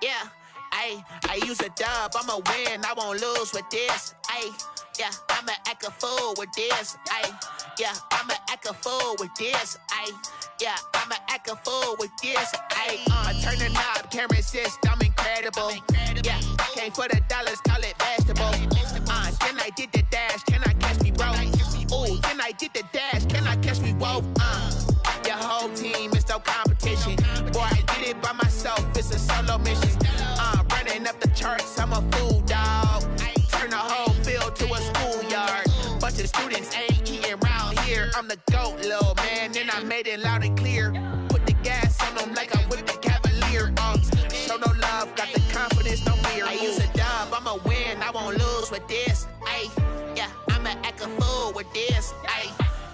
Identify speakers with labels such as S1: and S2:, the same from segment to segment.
S1: yeah. I use a dub, I'ma win, I won't lose with this. Yeah, I'ma act a fool with this. Yeah, I'ma act a fool with this. Yeah, I'ma act a fool with this. Turn the knob, camera assist, I'm incredible. Yeah, came for the dollars, call it vegetable. Then I did the dash, can I catch me, bro? Ooh, then I did the dash, can I catch me, whoa? Your whole team is no competition. Boy, I did it by myself, it's a solo mission. Running up the charts, I'm a fool, dog. Turn the whole field to a schoolyard. Bunch of students ain't eating round here. I'm the GOAT, little man, and I made it loud and clear. Put the gas on them like I'm with the Cavalier. Show no love, got the confidence, no fear. I use a dub, I'ma win, I won't lose with this. Yeah, I'ma act a fool with this.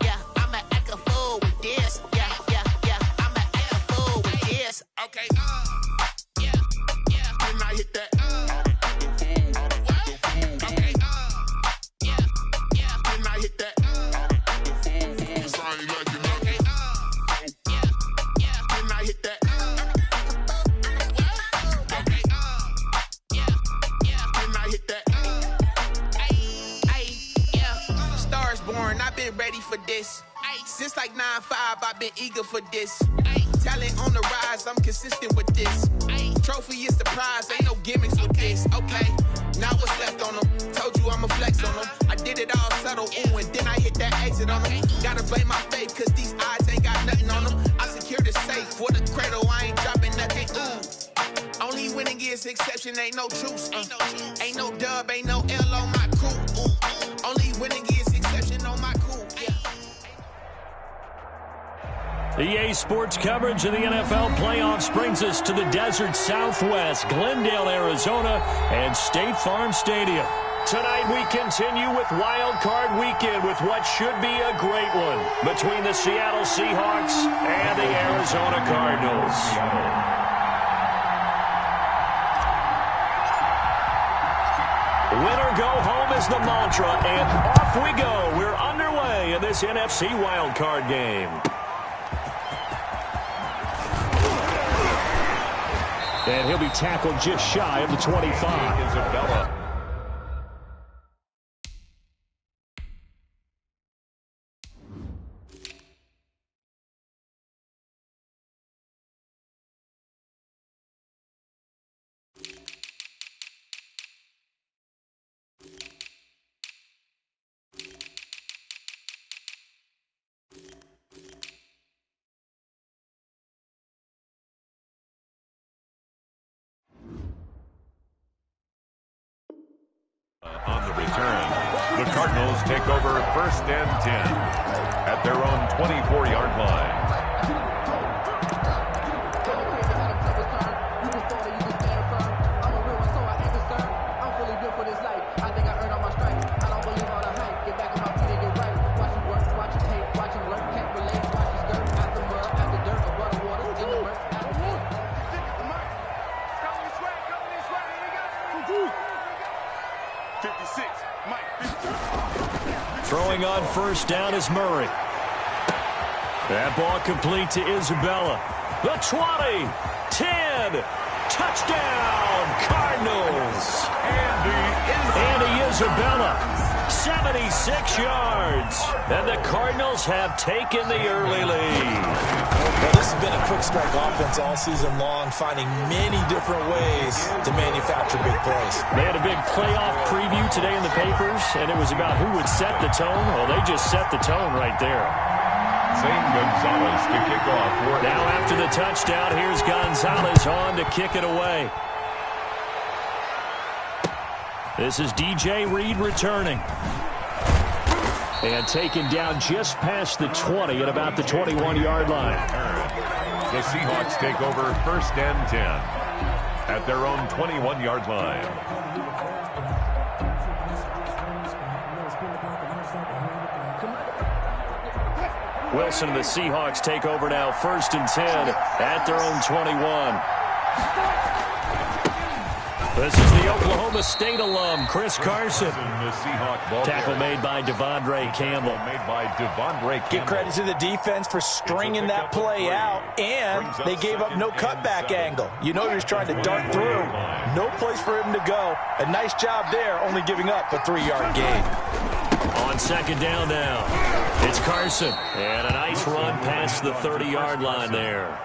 S1: Yeah, I'ma act a fool with this. Yeah, I'ma act a fool with this. Okay, yeah, can I hit that? Okay, yeah, can I hit that? Cause I ain't like it. Okay, yeah, can I hit that? Okay, yeah, can I hit that? Yeah, stars born, I've been ready for this. Since like 9-5, I've been eager for this. Talent on the rise, I'm consistent with this. Trophy is the prize, ain't no gimmicks with this. Okay, now what's left on them? Told you I'ma flex on them. I did it all subtle, ooh, and then I hit that exit on them. Gotta blame my faith, cause these odds ain't got nothing on them. I secure the safe for the cradle, I ain't dropping nothing, ooh. Only winning is exception, ain't no truce. Ain't no dub, ain't no L on my crew. Ooh. Only winning is exception on my crew. Yeah.
S2: EA Sports coverage of the NFL playoffs brings us to the desert Southwest, Glendale, Arizona, and State Farm Stadium. Tonight we continue with Wild Card Weekend with what should be a great one between the Seattle Seahawks and the Arizona Cardinals. Winner go home is the mantra, and off we go. We're underway in this NFC Wild Card game. And he'll be tackled just shy of the 25. Isabella.
S3: On the return, the Cardinals take over 1st and 10 at their own 24-yard line.
S2: Throwing on 1st down is Murray. That ball complete to Isabella. The 20, 10, touchdown, Cardinals. Andy Isabella, 76 yards. And the Cardinals have taken the early lead.
S4: Well, this has been a quick strike offense all season long, finding many different ways to manufacture big plays.
S2: They had a big playoff preview today in the papers, and it was about who would set the tone. Well, they just set the tone right there.
S3: Zane Gonzalez to kick off.
S2: Now after the touchdown, here's Gonzalez on to kick it away. This is DJ Reed returning. And taken down just past the 20 at about the 21-yard line.
S3: The Seahawks take over 1st and 10 at their own 21-yard line.
S2: Wilson and the Seahawks take over now 1st and 10 at their own 21. This is the Oklahoma State alum, Chris Carson. Tackle made by Devondre Campbell.
S4: Give credit to the defense for stringing that play out, and they gave up no cutback angle. You know he was trying to dart through. No place for him to go. A nice job there, only giving up a 3-yard gain.
S2: On second down now, it's Carson. And a nice run past the 30-yard line there.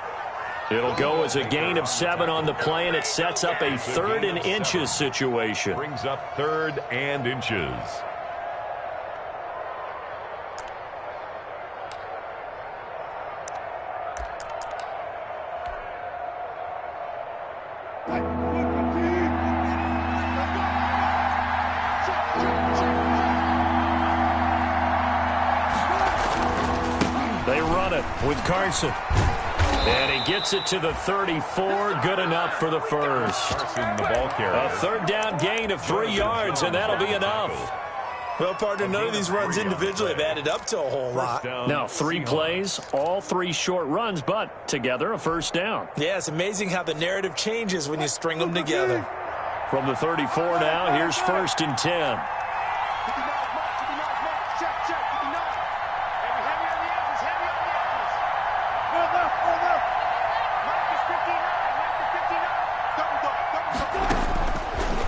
S2: It'll go as a gain of 7 on the play, and it sets up a 3rd and inches situation.
S3: Brings up 3rd and inches.
S2: They run it with Carson. And he gets it to the 34. Good enough for the first. A 3rd down gain of 3 yards, and that'll be enough.
S4: Well, partner, none of these runs individually have added up to a whole lot.
S2: Now, 3 plays, all 3 short runs, but together a first down.
S4: Yeah, it's amazing how the narrative changes when you string them together.
S2: From the 34 now, here's 1st and 10.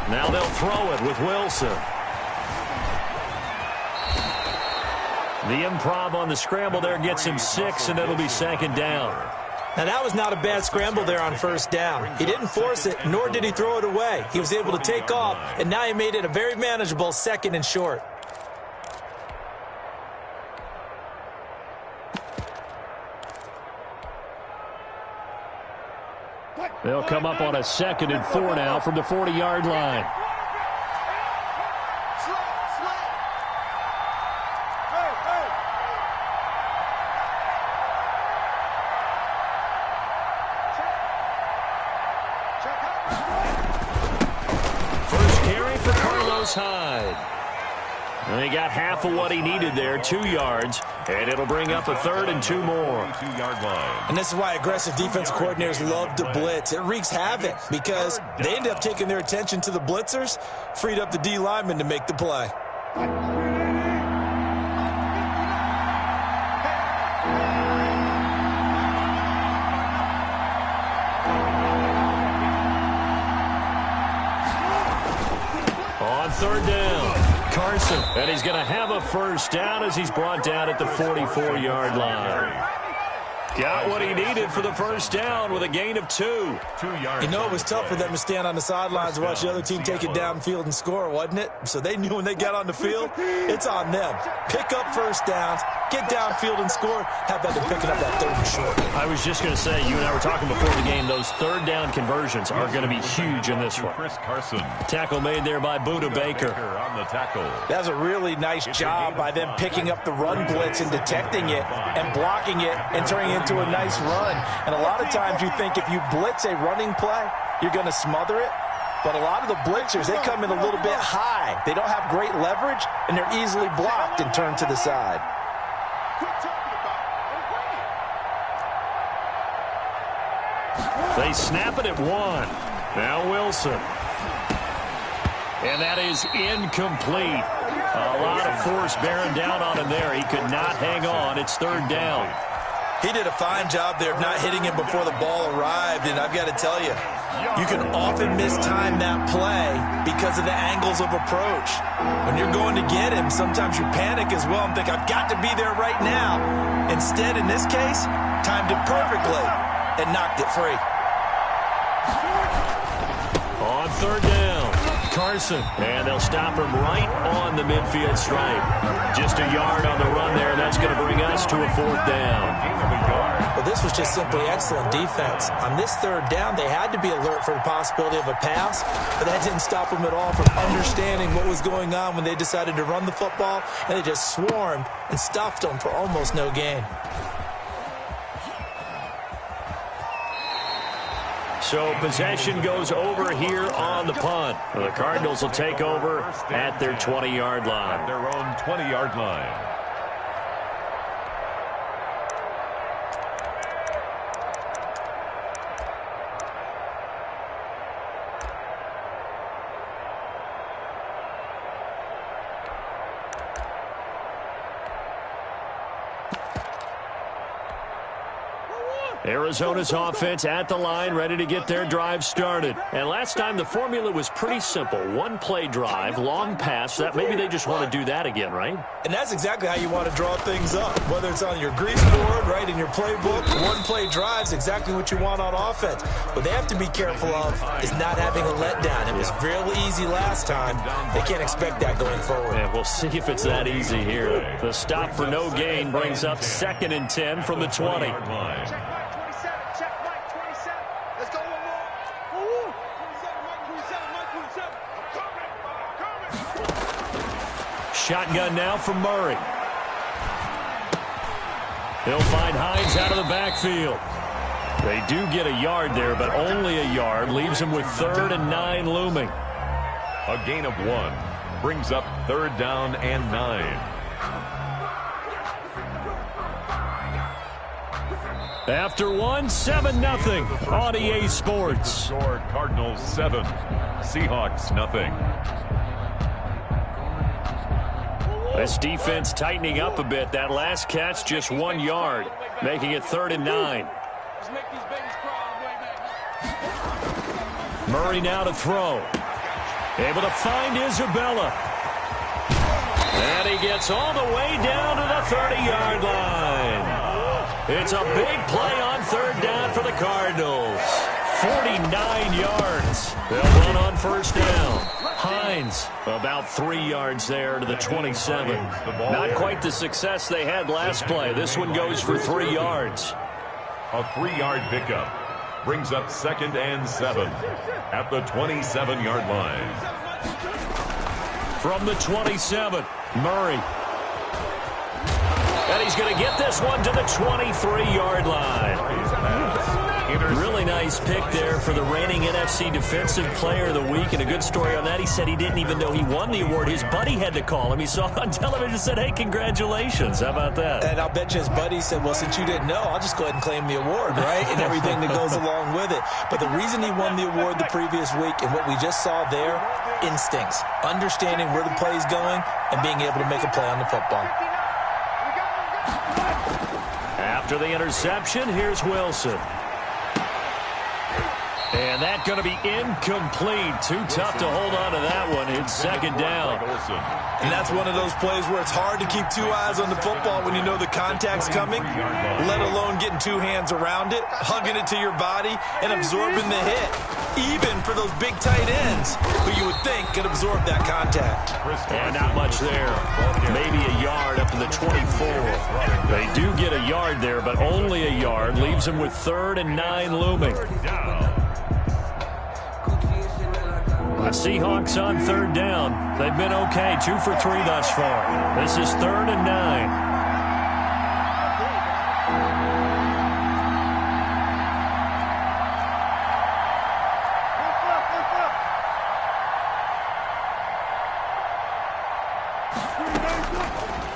S2: Now they'll throw it with Wilson. The improv on the scramble there gets him 6, and it'll be 2nd down.
S4: Now, that was not a bad scramble there on 1st down. He didn't force it, nor did he throw it away. He was able to take off, and now he made it a very manageable 2nd and short.
S2: They'll come up on a 2nd and 4 now from the 40-yard line. First carry for Carlos Hyde. And he got half of what he needed there, 2 yards, and it'll bring up a 3rd and 2 more.
S4: And this is why aggressive defensive coordinators love to blitz. It wreaks havoc because they end up taking their attention to the blitzers, freed up the D lineman to make the play.
S2: On 3rd down. Carson, and he's going to have a first down as he's brought down at the 44-yard line. Got what he needed for the first down with a gain of 2.
S4: You know, it was tough for them to stand on the sidelines and watch the other team take it downfield and score, wasn't it? So they knew when they got on the field, it's on them. Pick up first downs, get downfield and score. How about them picking up that 3rd and short?
S2: I was just going to say, you and I were talking before the game, those 3rd down conversions are going to be huge in this one.
S3: Chris Carson.
S2: Tackle made there by Buda Baker.
S3: On the tackle.
S4: That was a really nice job by them picking up the run blitz and detecting it and blocking it and turning it into a nice run. And a lot of times you think if you blitz a running play, you're going to smother it. But a lot of the blitzers, they come in a little bit high. They don't have great leverage, and they're easily blocked and turned to the side.
S2: They snap it at 1. Now Wilson. And that is incomplete. A lot of force bearing down on him there. He could not hang on. It's 3rd down.
S4: He did a fine job there of not hitting him before the ball arrived, and I've got to tell you, you can often mistime that play because of the angles of approach. When you're going to get him, sometimes you panic as well and think, I've got to be there right now. Instead, in this case, timed it perfectly and knocked it free.
S2: On 3rd down, Carson. And they'll stop him right on the midfield stripe. Just a yard on the run there. That's going to bring us to a 4th down.
S4: Well, this was just simply excellent defense. On this 3rd down, they had to be alert for the possibility of a pass, but that didn't stop them at all from understanding what was going on when they decided to run the football, and they just swarmed and stuffed them for almost no gain.
S2: So possession goes over here on the punt. The Cardinals will take over at their 20-yard line.
S3: At their own 20-yard line.
S2: Arizona's offense at the line, ready to get their drive started. And last time, the formula was pretty simple. One-play drive, long pass. That maybe they just want to do that again, right?
S4: And that's exactly how you want to draw things up. Whether it's on your grease board, right, in your playbook, one-play drives exactly what you want on offense. What they have to be careful of is not having a letdown. It was real easy last time. They can't expect that going forward.
S2: And we'll see if it's that easy here. The stop for no gain brings up 2nd and 10 from the 20. Shotgun now for Murray. He'll find Hines out of the backfield. They do get a yard there, but only a yard. Leaves him with 3rd and 9 looming.
S3: A gain of 1 brings up 3rd down and 9.
S2: After 1, 7-0 on EA Sports.
S3: Score Cardinals 7, Seahawks nothing.
S2: This defense tightening up a bit. That last catch just 1 yard, making it 3rd and 9. Murray now to throw. Able to find Isabella. And he gets all the way down to the 30-yard line. It's a big play on 3rd down for the Cardinals. 49 yards. They'll run on 1st down. Hines about 3 yards there to the 27. Not quite the success they had last play. This one goes for 3 yards.
S3: A 3-yard pickup brings up 2nd and 7 at the 27-yard line.
S2: From the 27, Murray. And he's going to get this one to the 23-yard line. Really nice pick there for the reigning NFC Defensive Player of the Week. And a good story on that. He said he didn't even know he won the award. His buddy had to call him. He saw on television and said, hey, congratulations. How about that?
S4: And I'll bet you his buddy said, well, since you didn't know, I'll just go ahead and claim the award, right? And everything that goes along with it. But the reason he won the award the previous week and what we just saw there, instincts, understanding where the play is going and being able to make a play on the football.
S2: After the interception, here's Wilson. And that's going to be incomplete. Too tough to hold on to that one. It's 2nd down.
S4: And that's one of those plays where it's hard to keep 2 eyes on the football when you know the contact's coming, let alone getting 2 hands around it, hugging it to your body, and absorbing the hit. Even for those big tight ends who you would think could absorb that contact.
S2: And not much there. Maybe a yard up to the 24. They do get a yard there, but only a yard. Leaves them with 3rd and 9 looming. The Seahawks on 3rd down. They've been okay, 2 for 3 thus far. This is 3rd and 9.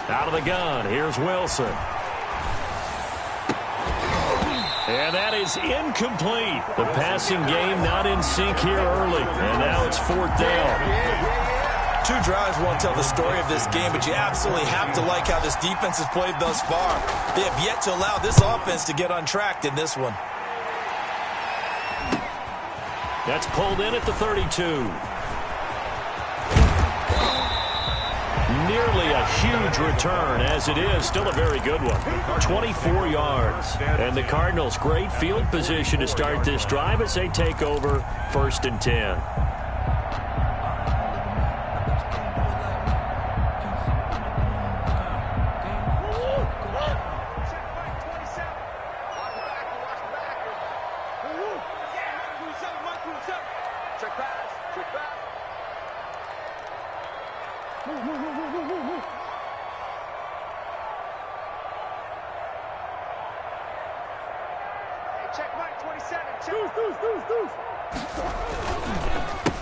S2: Out of the gun, here's Wilson. And that is incomplete. The passing game not in sync here early. And now it's 4th down.
S4: 2 drives won't tell the story of this game, but you absolutely have to like how this defense has played thus far. They have yet to allow this offense to get untracked in this one.
S2: That's pulled in at the 32. Nearly a huge return, as it is. Still a very good one. 24 yards. And the Cardinals, great field position to start this drive as they take over 1st and 10.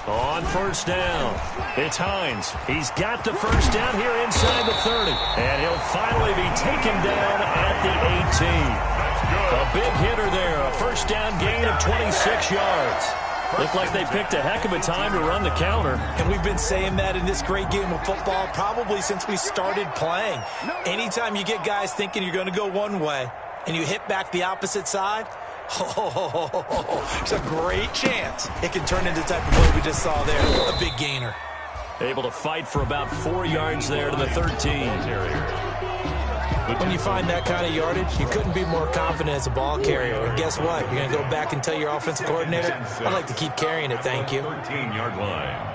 S2: On 1st down, it's Hines. He's got the 1st down here inside the 30. And he'll finally be taken down at the 18. A big hitter there, a 1st down gain of 26 yards. Looked like they picked a heck of a time to run the counter.
S4: And we've been saying that in this great game of football probably since we started playing. Anytime you get guys thinking you're going to go one way and you hit back the opposite side, it's a great chance it can turn into the type of play we just saw there, a big gainer.
S2: Able to fight for about 4 yards there to the 13.
S4: When you find that kind of yardage, you couldn't be more confident as a ball carrier. And guess what? You're going to go back and tell your offensive coordinator, I'd like to keep carrying it, thank you.
S3: 13-yard line.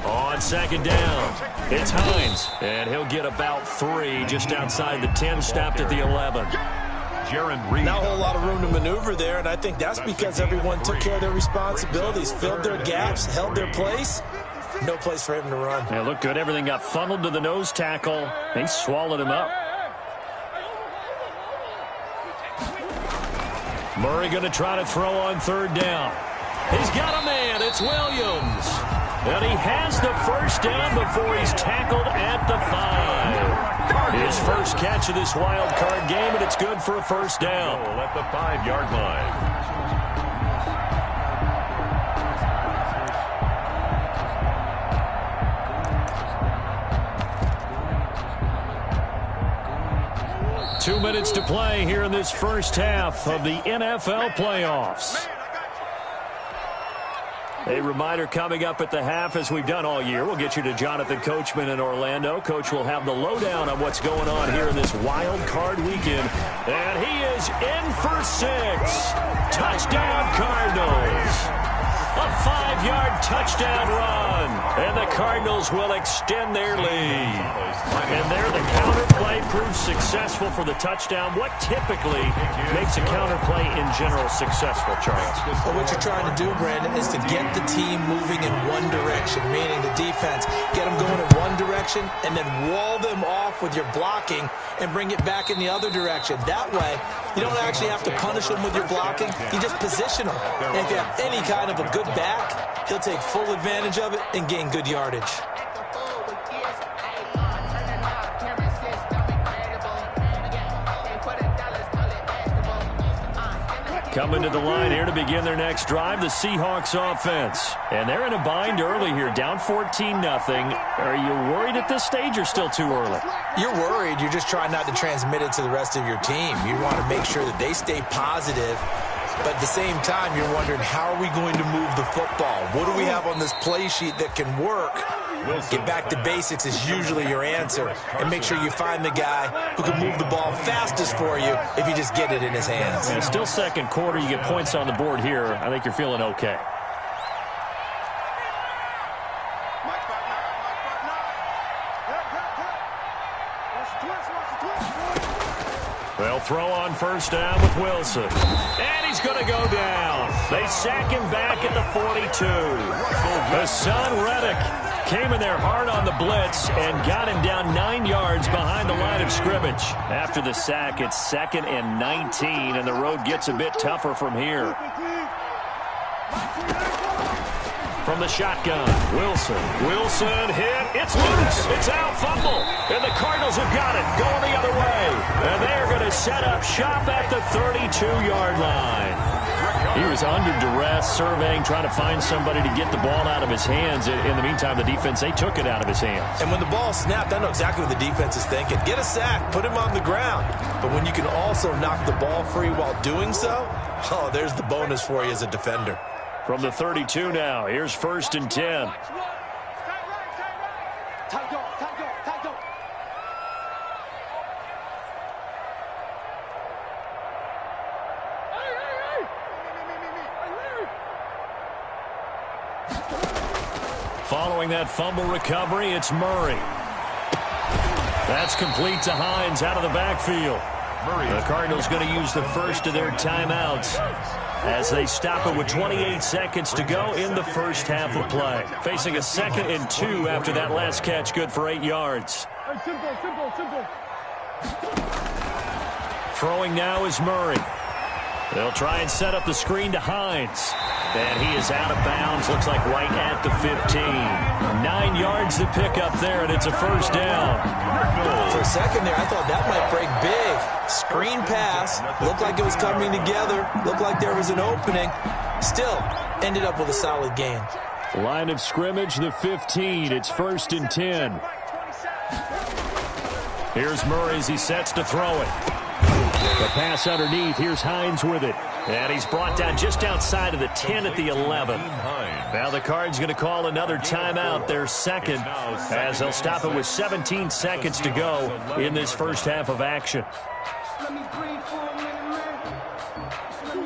S2: On second down, it's Hines, and he'll get about 3 just outside the 10, stopped at the 11.
S4: Not a whole lot of room to maneuver there, and I think that's because everyone took care of their responsibilities, filled their gaps, held their place. No place for him to run.
S2: Yeah, looked good. Everything got funneled to the nose tackle. They swallowed him up. Murray going to try to throw on third down. He's got a man. It's Williams. And he has the first down before he's tackled at the 5. His first catch of this wild card game, and it's good for a first down.
S3: At the 5-yard line.
S2: 2 minutes to play here in this first half of the NFL playoffs. A reminder coming up at the half, as we've done all year. We'll get you to Jonathan Coachman in Orlando. Coach will have the lowdown on what's going on here in this wild card weekend. And he is in for 6. Touchdown, Cardinals. A 5-yard touchdown run. And the Cardinals will extend their lead. And there the counter play proves successful for the touchdown. What typically makes a counter play in general successful, Charles?
S4: Well, what you're trying to do, Brandon, is to get the team moving in one direction, meaning the defense, get them going in one direction and then wall them off with your blocking and bring it back in the other direction. That way, you don't actually have to punish them with your blocking. You just position them. And if you have any kind of a good back, he'll take full advantage of it and gain good yardage.
S2: Coming to the line here to begin their next drive, the Seahawks offense. And they're in a bind early here, down 14-0. Are you worried at this stage or still too early?
S4: You're worried. You're just trying not to transmit it to the rest of your team. You want to make sure that they stay positive. But at the same time, you're wondering, how are we going to move the football? What do we have on this play sheet that can work? Get back to basics is usually your answer. And make sure you find the guy who can move the ball fastest for you if you just get it in his hands.
S2: And it's still second quarter. You get points on the board here. I think you're feeling okay. They'll throw on first down with Wilson. And he's going to go down. They sack him back at the 42. Hassan Reddick came in there hard on the blitz and got him down 9 yards behind the line of scrimmage. After the sack, it's 2nd and 19, and the road gets a bit tougher from here. From the shotgun, Wilson hit. It's loose. It's out, fumble. And the Cardinals have got it, going the other way. And they're going to set up shop at the 32-yard line. He was under duress, surveying, trying to find somebody to get the ball out of his hands. In the meantime, the defense, they took it out of his hands.
S4: And when the ball snapped, I know exactly what the defense is thinking. Get a sack, put him on the ground. But when you can also knock the ball free while doing so, oh, there's the bonus for you as a defender.
S2: From the 32 now, here's 1st and 10. Following that fumble recovery, it's Murray. That's complete to Hines out of the backfield. The Cardinals going to use the first of their timeouts as they stop it with 28 seconds to go in the first half of play. Facing a 2nd and 2 after that last catch, good for 8 yards. Throwing now is Murray. They'll try and set up the screen to Hines. And he is out of bounds, looks like right at the 15. 9 yards to pick up there, and it's a first down.
S4: For a second there, I thought that might break big. Screen pass. Looked like it was coming together. Looked like there was an opening. Still, ended up with a solid gain.
S2: Line of scrimmage, the 15. It's 1st and 10. Here's Murray as he sets to throw it. The pass underneath. Here's Hines with it. And he's brought down just outside of the 10 at the 11. Now the Cards going to call another timeout, their second, as they'll stop it with 17 seconds to go in this first half of action.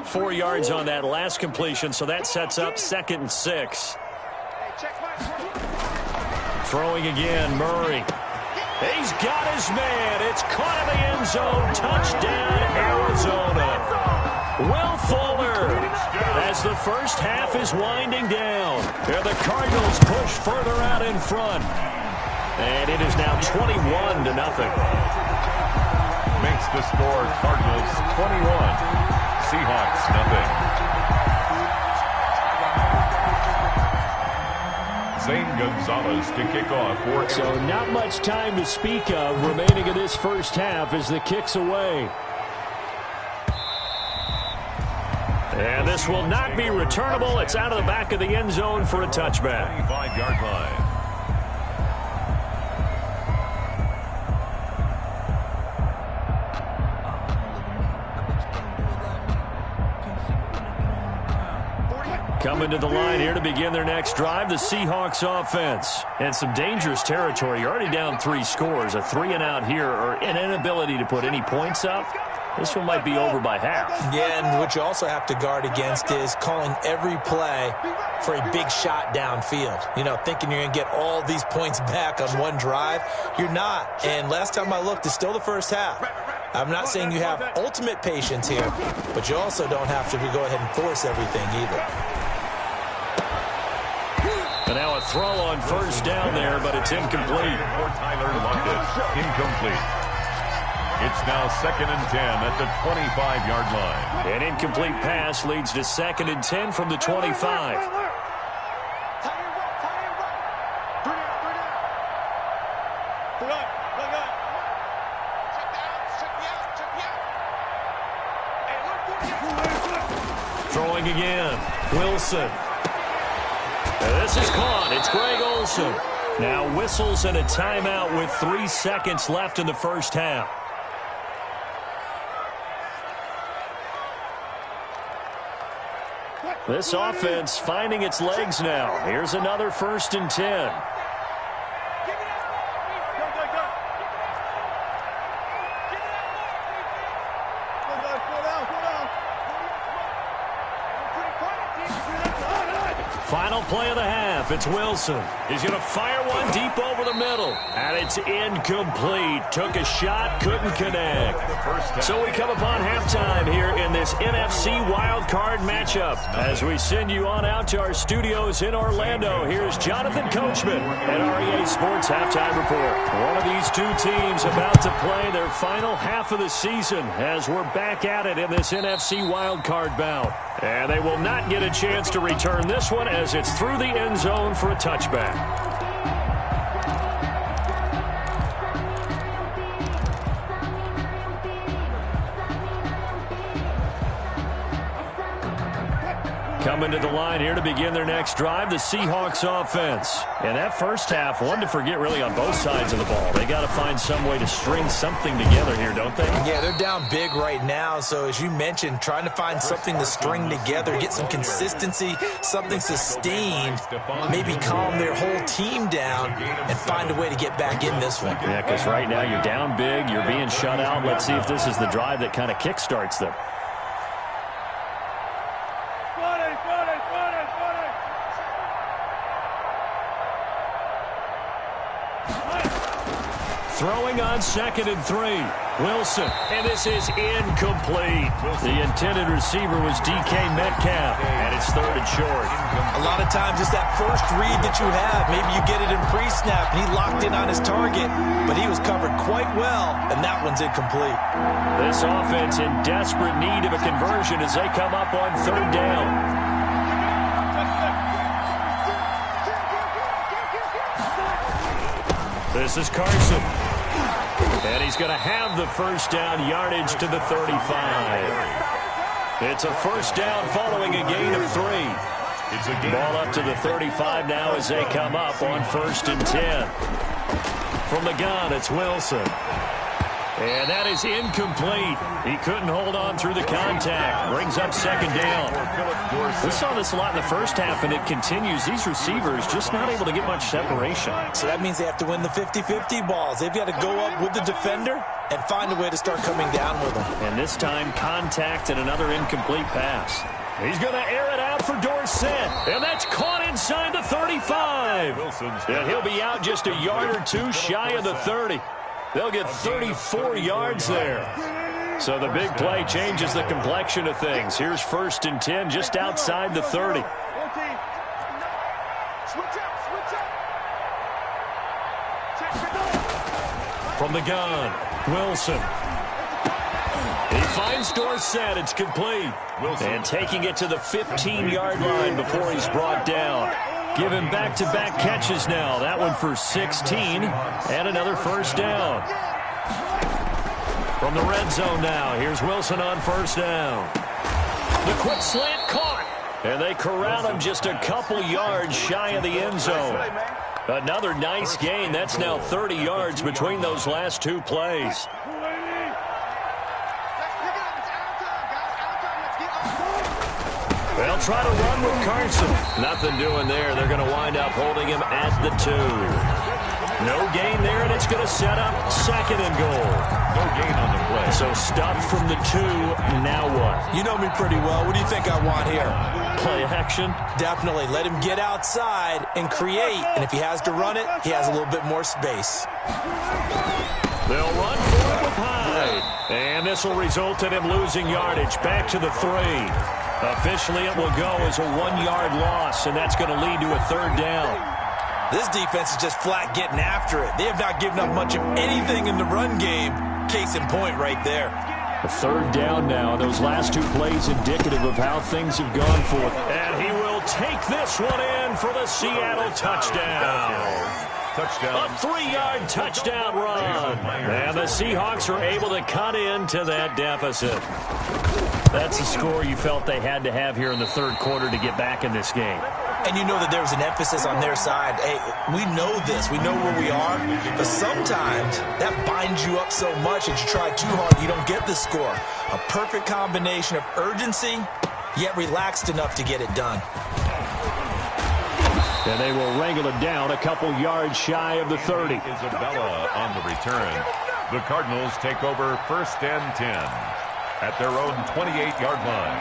S2: 4 yards on that last completion, so that sets up 2nd and 6. Throwing again, Murray. He's got his man. It's caught in the end zone. Touchdown, Arizona. Will Fuller, as the first half is winding down. Here the Cardinals push further out in front. And it is now 21-0.
S3: Makes the score Cardinals 21, Seahawks nothing. Zane Gonzalez to kick off.
S2: So not much time to speak of remaining in this first half as the kick's away. And this will not be returnable. It's out of the back of the end zone for a touchback.
S3: 25-yard line.
S2: Coming to the line here to begin their next drive, the Seahawks offense. And some dangerous territory. You're already down 3 scores. A 3-and-out here, or an inability to put any points up. This one might be over by half.
S4: Yeah, and what you also have to guard against is calling every play for a big shot downfield. You know, thinking you're going to get all these points back on one drive. You're not. And last time I looked, it's still the first half. I'm not saying you have ultimate patience here, but you also don't have to go ahead and force everything either.
S2: And now a throw on first down there, but it's incomplete.
S3: Tyler Lockett, incomplete. It's now 2nd and 10 at the 25-yard line.
S2: An incomplete pass leads to 2nd and 10 from the 25. Throwing again. Wilson. This is caught. It's Greg Olsen. Now whistles and a timeout with 3 seconds left in the first half. This offense finding its legs now. Here's another 1st and 10. Final play of the half. It's Wilson. He's going to fire one deep over the middle. And it's incomplete. Took a shot, couldn't connect. So we come upon halftime here in this NFC wildcard matchup. As we send you on out to our studios in Orlando, here's Jonathan Coachman at REA Sports Halftime Report. One of these two teams about to play their final half of the season as we're back at it in this NFC wildcard bout. And they will not get a chance to return this one as it's through the end zone for a touchback. Coming to the line here to begin their next drive, the Seahawks offense. And that first half, one to forget really on both sides of the ball. They got to find some way to string something together here, don't they?
S4: Yeah, they're down big right now. So as you mentioned, trying to find something to string together, get some consistency, something sustained, maybe calm their whole team down and find a way to get back in this one.
S2: Yeah, because right now you're down big, you're being shut out. Let's see if this is the drive that kind of kickstarts them. Throwing on 2nd and 3. Wilson, and this is incomplete. The intended receiver was DK Metcalf, and it's 3rd and short.
S4: A lot of times it's that first read that you have. Maybe you get it in pre-snap, and he locked in on his target, but he was covered quite well, and that one's incomplete.
S2: This offense in desperate need of a conversion as they come up on 3rd down. This is Carson. And he's going to have the first down, yardage to the 35. It's a first down following a gain of 3. Ball up to the 35 now as they come up on 1st and 10. From the gun, it's Wilson. And that is incomplete. He couldn't hold on through the contact. Brings up 2nd down. We saw this a lot in the first half, and it continues. These receivers just not able to get much separation.
S4: So that means they have to win the 50-50 balls. They've got to go up with the defender and find a way to start coming down with them.
S2: And this time, contact and another incomplete pass. He's going to air it out for Dorsett. And that's caught inside the 35. And he'll be out just a yard or 2 shy of the 30. They'll get 34 yards there. So the big play changes the complexion of things. Here's 1st and 10 just outside the 30. From the gun, Wilson. He finds Dorsett. It's complete. And taking it to the 15-yard line before he's brought down. Give him back-to-back catches now. That one for 16 and another first down. From the red zone now, here's Wilson on 1st down. The quick slant caught. And they corral him just a couple yards shy of the end zone. Another nice gain. That's now 30 yards between those last 2 plays. They'll try to run with Carson. Nothing doing there. They're going to wind up holding him at the 2. No gain there, and it's going to set up 2nd and goal.
S3: No gain on the play.
S2: So stuffed from the 2. Now what?
S4: You know me pretty well. What do you think I want here?
S2: Play action?
S4: Definitely. Let him get outside and create. And if he has to run it, he has a little bit more space.
S2: They'll run for it with Hyde. And this will result in him losing yardage. Back to the 3. Officially, it will go as a 1-yard loss, and that's going to lead to a 3rd down.
S4: This defense is just flat getting after it. They have not given up much of anything in the run game. Case in point right there.
S2: A 3rd down now. Those last 2 plays indicative of how things have gone for him. And he will take this one in for the Seattle touchdown.
S3: Touchdown.
S2: A 3-yard touchdown run. And the Seahawks are able to cut into that deficit. That's a score you felt they had to have here in the 3rd quarter to get back in this game.
S4: And you know that there was an emphasis on their side. Hey, we know this. We know where we are. But sometimes that binds you up so much that you try too hard, you don't get the score. A perfect combination of urgency, yet relaxed enough to get it done.
S2: And they will wrangle it down a couple yards shy of the 30.
S3: Isabella on the return. The Cardinals take over 1st and 10 at their own 28-yard line.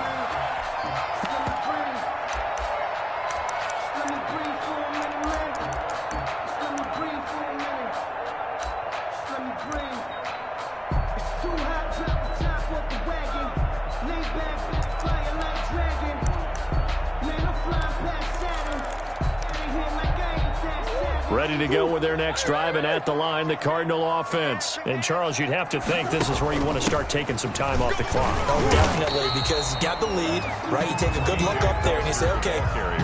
S2: Ready to go with their next drive, and at the line, the Cardinal offense. And, Charles, you'd have to think this is where you want to start taking some time off the clock.
S4: Oh, definitely, because you got the lead, right? You take a good look up there, and you say, okay,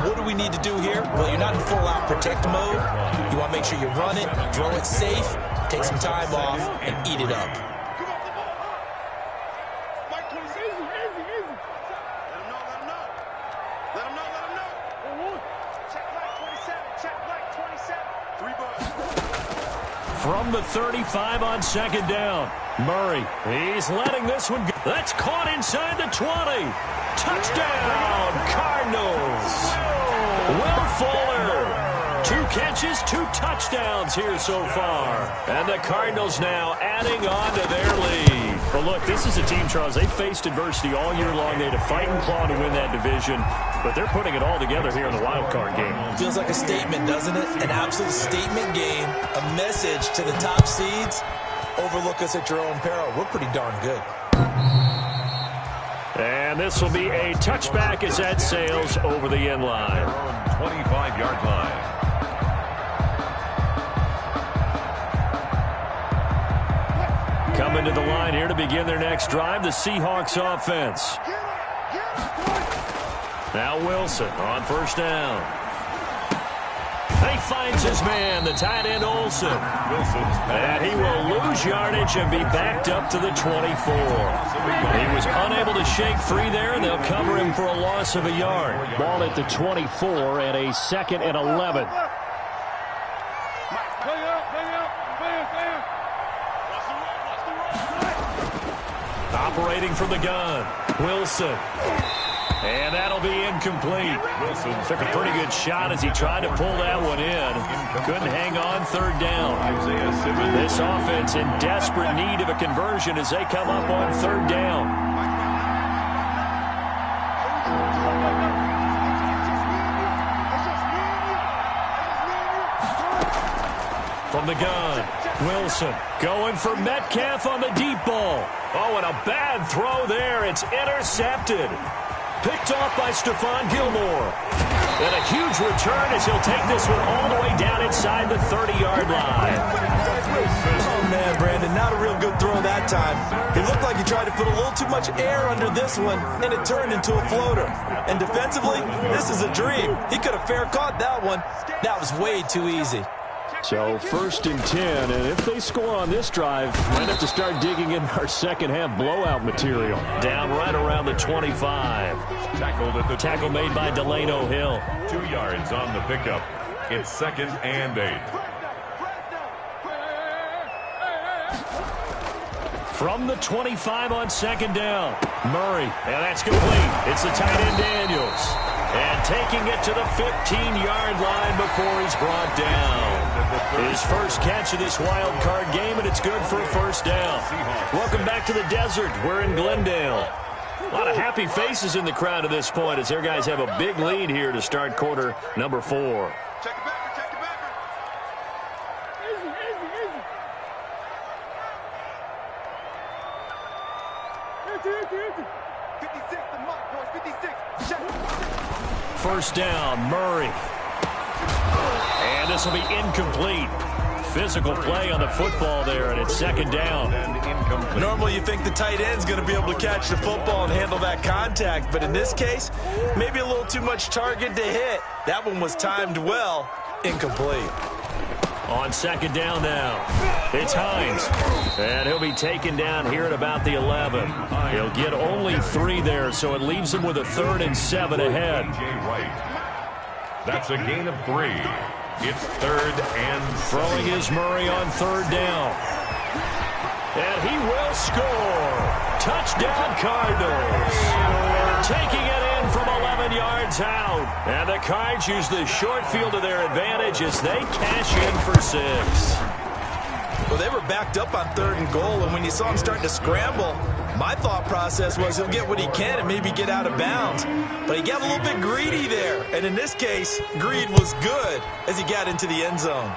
S4: what do we need to do here? Well, you're not in full-out protect mode. You want to make sure you run it, throw it safe, take some time off, and eat it up.
S2: From the 35 on 2nd down. Murray, he's letting this one go. That's caught inside the 20. Touchdown, Cardinals. Will Fuller. 2 catches, 2 touchdowns here so far. And the Cardinals now adding on to their lead. Well, look, this is a team, Charles, they faced adversity all year long. They had to fight and claw to win that division. But they're putting it all together here in the wild card game.
S4: Feels like a statement, doesn't it? An absolute statement game. A message to the top seeds. Overlook us at your own peril. We're pretty darn good.
S2: And this will be a touchback as that sails over the end line.
S3: 25-yard line.
S2: Coming to the line here to begin their next drive, the Seahawks offense. Now Wilson on 1st down. And he finds his man, the tight end Olsen. And he will lose yardage and be backed up to the 24. He was unable to shake free there, and they'll cover him for a loss of a yard. Ball at the 24 and a 2nd and 11. Operating from the gun, Wilson. And that'll be incomplete. Wilson took a pretty good shot as he tried to pull that one in. Couldn't hang on 3rd down. This offense in desperate need of a conversion as they come up on 3rd down. From the gun, Wilson going for Metcalf on the deep ball. Oh, and a bad throw there. It's intercepted. Picked off by Stephon Gilmore. And a huge return as he'll take this one all the way down inside the 30-yard line.
S4: Oh, man, Brandon, not a real good throw that time. It looked like he tried to put a little too much air under this one, and it turned into a floater. And defensively, this is a dream. He could have fair caught that one. That was way too easy.
S2: So 1st and 10, and if they score on this drive, might have to start digging in our second-half blowout material. Down right around the 25. Tackle made by Delano Hill.
S3: 2 yards on the pickup. It's 2nd and 8.
S2: From the 25 on 2nd down, Murray, and that's complete. It's the tight end Daniels. And taking it to the 15-yard line before he's brought down. His first catch of this wild card game, and it's good for a 1st down. Welcome back to the desert. We're in Glendale. A lot of happy faces in the crowd at this point as their guys have a big lead here to start quarter number 4.
S5: Check it back, check it back. Easy, easy, easy. 56, the mark, boys, 56. Check.
S2: 1st down, Murray. And this will be incomplete. Physical play on the football there, and it's 2nd down.
S4: Normally you think the tight end's going to be able to catch the football and handle that contact, but in this case, maybe a little too much target to hit. That one was timed well. Incomplete.
S2: On 2nd down now, it's Hines. And he'll be taken down here at about the 11. He'll get only 3 there, so it leaves him with a 3rd and 7 ahead.
S3: That's a gain of 3. It's 3rd and 7.
S2: Throwing is Murray on 3rd down. And he will score. Touchdown Cardinals. Taking it in from 11 yards out. And the Cards use the short field to their advantage as they cash in for 6.
S4: Well, they were backed up on 3rd and goal, and when you saw him starting to scramble, my thought process was he'll get what he can and maybe get out of bounds. But he got a little bit greedy there, and in this case, greed was good as he got into the end zone.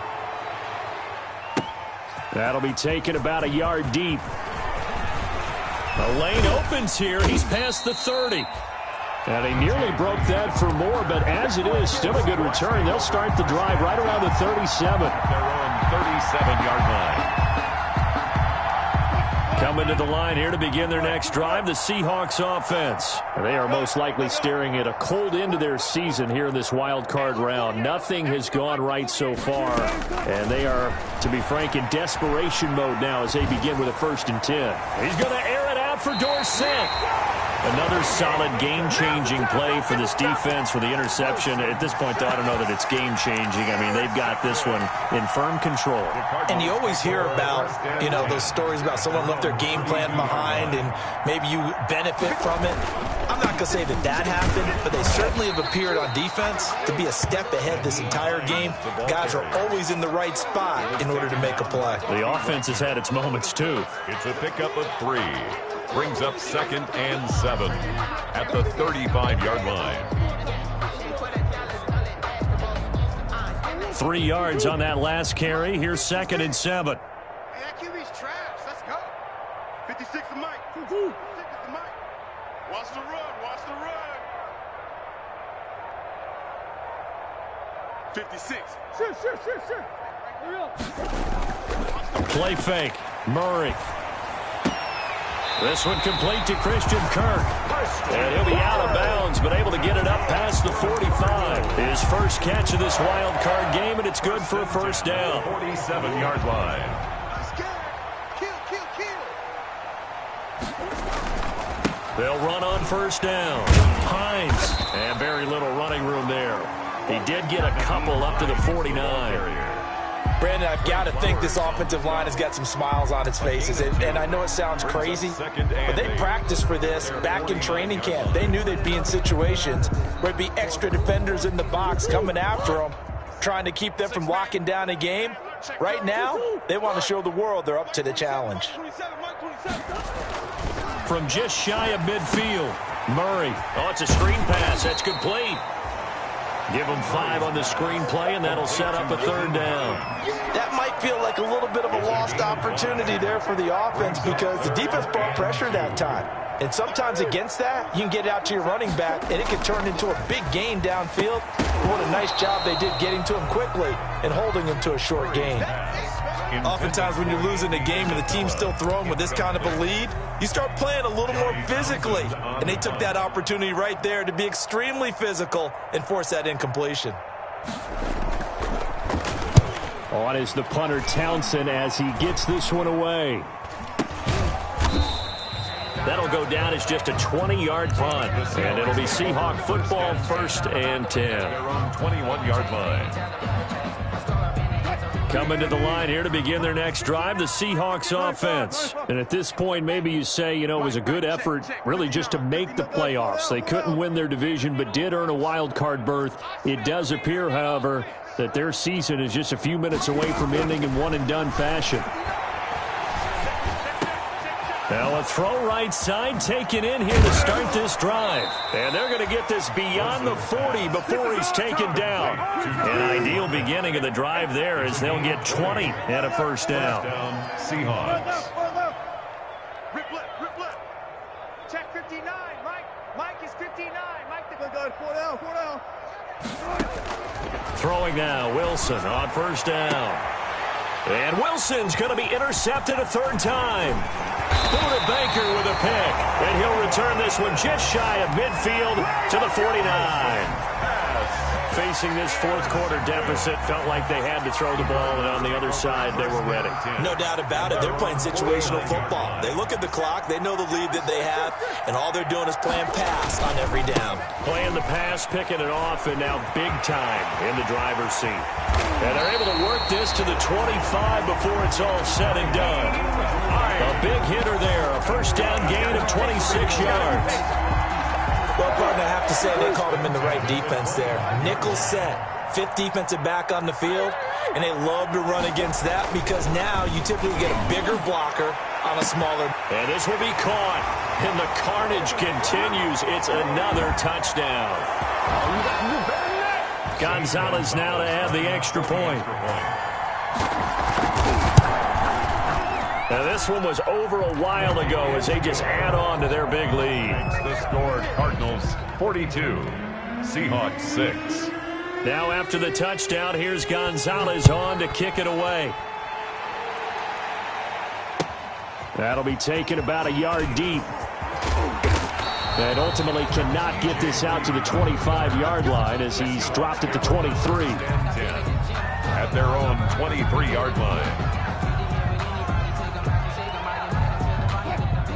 S2: That'll be taken about a yard deep. The lane opens here. He's past the 30. And he nearly broke that for more, but as it is, still a good return. They'll start the drive right around the 37.
S3: Their own 37-yard line.
S2: Coming to the line here to begin their next drive, the Seahawks offense. They are most likely staring at a cold end to their season here in this wild card round. Nothing has gone right so far, and they are, to be frank, in desperation mode now as they begin with a 1st and 10. He's going to air it out for Dorsett. Another solid game-changing play for this defense for the interception. At this point, though, I don't know that it's game-changing. I mean, they've got this one in firm control.
S4: And you always hear about, you know, those stories about someone left their game plan behind and maybe you benefit from it. I'm not going to say that that happened, but they certainly have appeared on defense to be a step ahead this entire game. Guys are always in the right spot in order to make a play.
S2: The offense has had its moments, too.
S3: It's a pickup of 3. Brings up 2nd and 7 at the 35-yard line.
S2: 3 yards on that last carry. Here's 2nd and 7.
S5: Hey, that QB's trash. Let's go. 56 to Mike. 56 to Mike. Watch the run. Watch the run. 56. Sure. Hurry up.
S2: Play fake. Murray. This one complete to Christian Kirk. And he'll be out of bounds, but able to get it up past the 45. His first catch of this wild card game, and it's good for a first down.
S3: 47-yard line.
S2: They'll run on first down. Hines, and very little running room there. He did get a couple up to the 49.
S4: Brandon, I've got to think this offensive line has got some smiles on its faces. And I know it sounds crazy, but they practiced for this back in training camp. They knew they'd be in situations where there'd be extra defenders in the box coming after them, trying to keep them from locking down a game. Right now, they want to show the world they're up to the challenge.
S2: From just shy of midfield, Murray. Oh, it's a screen pass. That's complete. Give them 5 on the screen play, and that'll set up a third down.
S4: That might feel like a little bit of a lost opportunity there for the offense because the defense brought pressure that time. And sometimes against that, you can get it out to your running back, and it can turn into a big gain downfield. What a nice job they did getting to him quickly and holding him to a short gain. Oftentimes when you're losing a game and the team's still throwing with this kind of a lead, you start playing a little more physically. And they took that opportunity right there to be extremely physical and force that incompletion.
S2: On is the punter Townsend as he gets this one away. That'll go down as just a 20-yard punt. And it'll be Seahawk football, 1st and 10.
S3: Their own 21-yard line.
S2: Coming to the line here to begin their next drive, the Seahawks offense. And at this point, maybe you say, you know, it was a good effort really just to make the playoffs. They couldn't win their division but did earn a wild card berth. It does appear, however, that their season is just a few minutes away from ending in one-and-done fashion. Now a throw right side taken in here to start this drive. And they're going to get this beyond the 40 before he's taken down. An ideal beginning of the drive there as they'll get 20 and a first down.
S3: Seahawks.
S5: Rip left. Check 59. Mike is 59. Mike, they're going 4 down.
S2: Throwing now, Wilson on first down. And Wilson's going to be intercepted a third time. Buda Baker with a pick. And he'll return this one just shy of midfield to the 49. Facing this fourth quarter deficit, felt like they had to throw the ball, and on the other side, they were ready.
S4: No doubt about it. They're playing situational football. They look at the clock, they know the lead that they have, and all they're doing is playing pass on every down.
S2: Playing the pass, picking it off, and now big time in the driver's seat. And they're able to work this to the 25 before it's all said and done. A big hitter there, a first down gain of 26 yards.
S4: Well, partner, I have to say they called him in the right defense there. Nickel set, 5th defensive back on the field, and they love to run against that because now you typically get a bigger blocker on a smaller.
S2: And this will be caught, and the carnage continues. It's another touchdown. Gonzalez now to add the extra point. Now this one was over a while ago as they just add on to their big lead.
S3: The score, Cardinals 42, Seahawks 6.
S2: Now after the touchdown, here's Gonzalez on to kick it away. That'll be taken about a yard deep. And ultimately cannot get this out to the 25-yard line as he's dropped at the 23.
S3: At their own 23-yard line.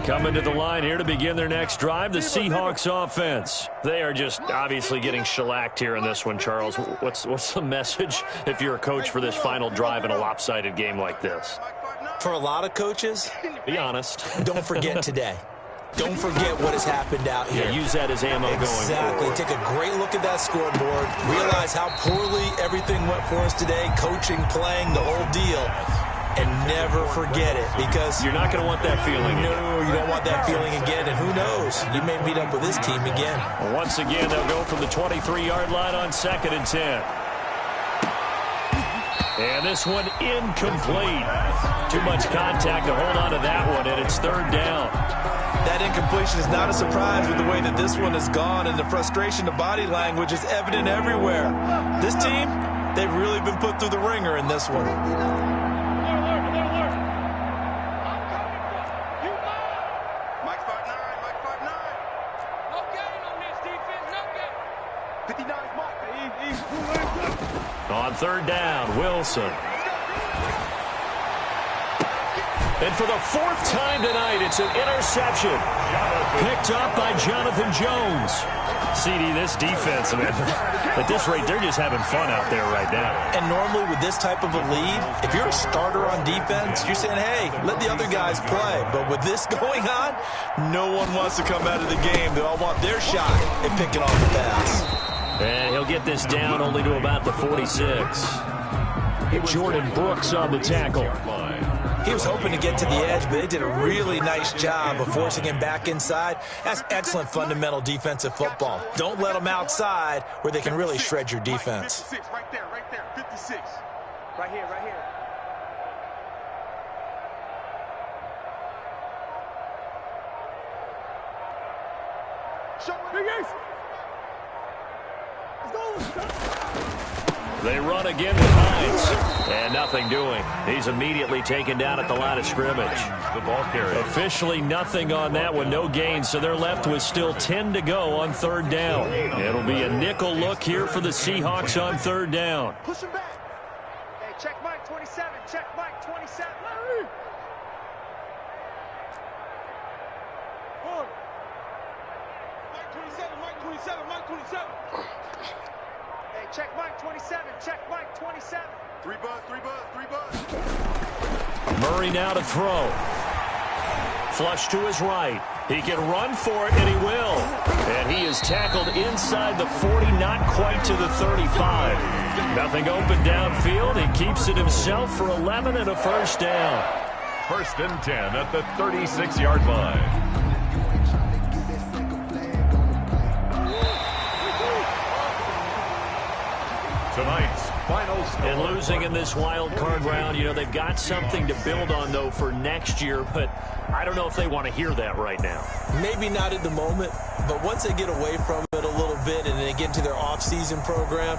S2: Coming to the line here to begin their next drive, the Seahawks offense. They are just obviously getting shellacked here in this one, Charles. What's the message if you're a coach for this final drive in a lopsided game like this?
S4: For a lot of coaches,
S2: be honest.
S4: Don't forget today. Don't forget what has happened out here.
S2: Yeah, use that as ammo going forward.
S4: Exactly. Take a great look at that scoreboard. Realize how poorly everything went for us today. Coaching, playing, the whole deal. And never forget it because
S2: you're not going to want that feeling.
S4: No, you don't want that feeling again. And who knows? You may meet up with this team again.
S2: Once again, they'll go from the 23-yard line on 2nd and 10. And this one incomplete. Too much contact to hold on to that one, and it's 3rd down.
S4: That incompletion is not a surprise with the way that this one has gone, and the frustration of body language is evident everywhere. This team, they've really been put through the ringer in this one.
S2: On third down, Wilson. And for the fourth time tonight, it's an interception. Picked up by Jonathan Jones. CD, this defense, man, at this rate, they're just having fun out there right now.
S4: And normally with this type of a lead, if you're a starter on defense, you're saying, hey, let the other guys play. But with this going on, no one wants to come out of the game. They all want their shot at picking off the pass.
S2: And he'll get this down only to about the 46. Jordan Brooks on the tackle.
S4: He was hoping to get to the edge, but they did a really nice job of forcing him back inside. That's excellent fundamental defensive football. Don't let them outside where they can really shred your defense.
S5: 56, right there, 56.
S6: Right here.
S5: Big Ace. Let's go.
S2: They run again with Hines. And nothing doing. He's immediately taken down at the line of scrimmage.
S3: The ball carrier.
S2: Officially nothing on that one. No gain. So they're left with still 10 to go on third down. It'll be a nickel look here for the Seahawks on third down.
S6: Push him back. Hey, check Mike 27. Check Mike 27.
S5: Mike 27.
S6: Hey, check Mike 27. Check Mike 27.
S5: Three buzz.
S2: Murray now to throw. Flush to his right. He can run for it, and he will. And he is tackled inside the 40, not quite to the 35. Nothing open downfield. He keeps it himself for 11 and a first down.
S3: First and 10 at the 36-yard line. Tonight's final score.
S2: And losing in this wild card round, you know, they've got something to build on, though, for next year. But I don't know if they want to hear that right now.
S4: Maybe not at the moment, but once they get away from it a little bit and they get into their off-season program,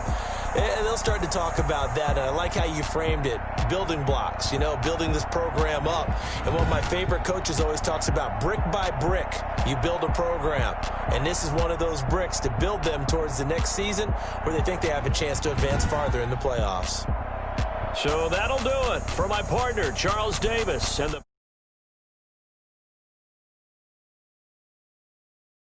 S4: they'll start to talk about that. And I like how you framed it, building blocks, you know, building this program up. And one of my favorite coaches always talks about brick by brick, you build a program. And this is one of those bricks to build them towards the next season where they think they have a chance to advance farther in the playoffs.
S2: So that'll do it for my partner, Charles Davis, and the